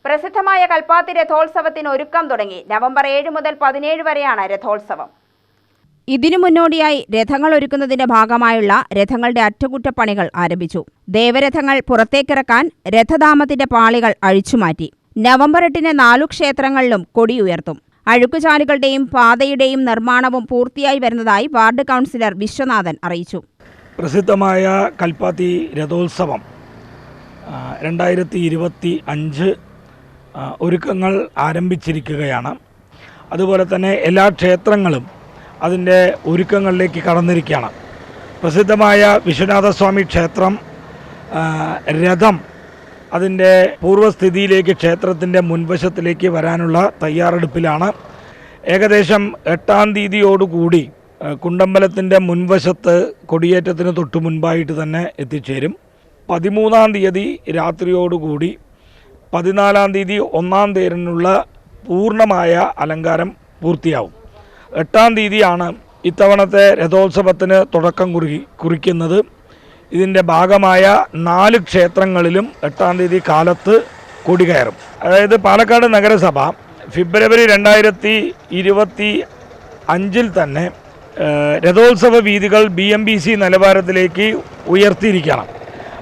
പ്രസിദ്ധമായ കൽപ്പാത്തി രഥോത്സവത്തിന് ഒരുക്കം തുടങ്ങി. നവംബർ 7 മുതൽ 17 വരെയാണ് രഥോത്സവം. ഇതിനു മുന്നോടിയായി രഥങ്ങൾ ഒരുക്കുന്നതിന്റെ ഭാഗമായുള്ള രഥങ്ങളുടെ അറ്റകുറ്റപ്പണികൾ ആരംഭിച്ചു. ദേവരഥങ്ങൾ പുറത്തേക്കിറക്കാൻ രഥധാമത്തിന്റെ പാളികൾ അഴിച്ചുമാറ്റി. നവംബർ 8-ന് 4 ക്ഷേത്രങ്ങളിലും കൊടിയുയർത്തും. അഴുക്കുചാലുകളുടെയും പാതയുടെയും നിർമ്മാണവും പൂർത്തിയായി വരുന്നതായി വാർഡ് കൗൺസിലർ വിശ്വനാഥൻ അറിയിച്ചു. പ്രസിദ്ധമായ കൽപ്പാത്തി രഥോത്സവം 2025 ഒരുക്കങ്ങൾ ആരംഭിച്ചിരിക്കുകയാണ്. അതുപോലെ തന്നെ എല്ലാ ക്ഷേത്രങ്ങളും അതിൻ്റെ ഒരുക്കങ്ങളിലേക്ക് കടന്നിരിക്കുകയാണ്. പ്രസിദ്ധമായ വിശ്വനാഥസ്വാമി ക്ഷേത്രം രഥം അതിൻ്റെ പൂർവ്വസ്ഥിതിയിലേക്ക് ക്ഷേത്രത്തിൻ്റെ മുൻവശത്തിലേക്ക് വരാനുള്ള തയ്യാറെടുപ്പിലാണ്. ഏകദേശം 8-ാം തീയതിയോടുകൂടി കുണ്ടമ്പലത്തിൻ്റെ മുൻവശത്ത് കൊടിയേറ്റത്തിന് തൊട്ടു മുൻപായിട്ട് തന്നെ എത്തിച്ചേരും. 13-ാം തീയതി രാത്രിയോടുകൂടി 14-ാം തീയതി 1-ാം തേരിനുള്ള പൂർണ്ണമായ അലങ്കാരം പൂർത്തിയാവും. 8-ാം തീയതിയാണ് ഇത്തവണത്തെ രഥോത്സവത്തിന് തുടക്കം കുറിക്കുന്നത്. ഇതിൻ്റെ ഭാഗമായ 4 ക്ഷേത്രങ്ങളിലും 8-ാം തീയതി കാലത്ത് കൊടി കയറും. അതായത് പാലക്കാട് നഗരസഭ ഫെബ്രുവരി 2025 തന്നെ രഥോത്സവ വീഥികൾ BMBC നിലവാരത്തിലേക്ക് ഉയർത്തിയിരിക്കണം.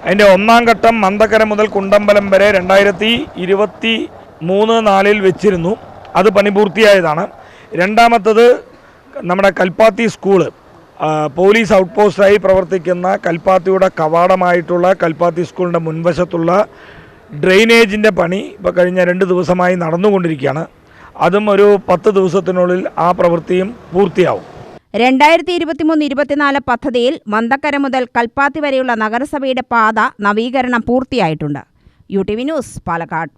അതിൻ്റെ 1-ാം ഘട്ടം മന്തക്കര മുതൽ കുണ്ടമ്പലം വരെ 2023-24 വെച്ചിരുന്നു. അത് പണി പൂർത്തിയായതാണ്. രണ്ടാമത്തത് നമ്മുടെ കൽപ്പാത്തി സ്കൂള് പോലീസ് ഔട്ട് പോസ്റ്റായി പ്രവർത്തിക്കുന്ന കൽപ്പാത്തിയുടെ കവാടമായിട്ടുള്ള കൽപ്പാത്തി സ്കൂളിൻ്റെ മുൻവശത്തുള്ള ഡ്രെയിനേജിൻ്റെ പണി ഇപ്പോൾ കഴിഞ്ഞ 2 ദിവസമായി നടന്നുകൊണ്ടിരിക്കുകയാണ്. അതും ഒരു 10 ദിവസത്തിനുള്ളിൽ ആ പ്രവൃത്തിയും പൂർത്തിയാവും. 2023-24 പദ്ധതിയിൽ മന്തക്കര മുതൽ കൽപ്പാത്തി വരെയുള്ള നഗരസഭയുടെ പാത നവീകരണം പൂർത്തിയായിട്ടുണ്ട്. UTV news, Palakkad.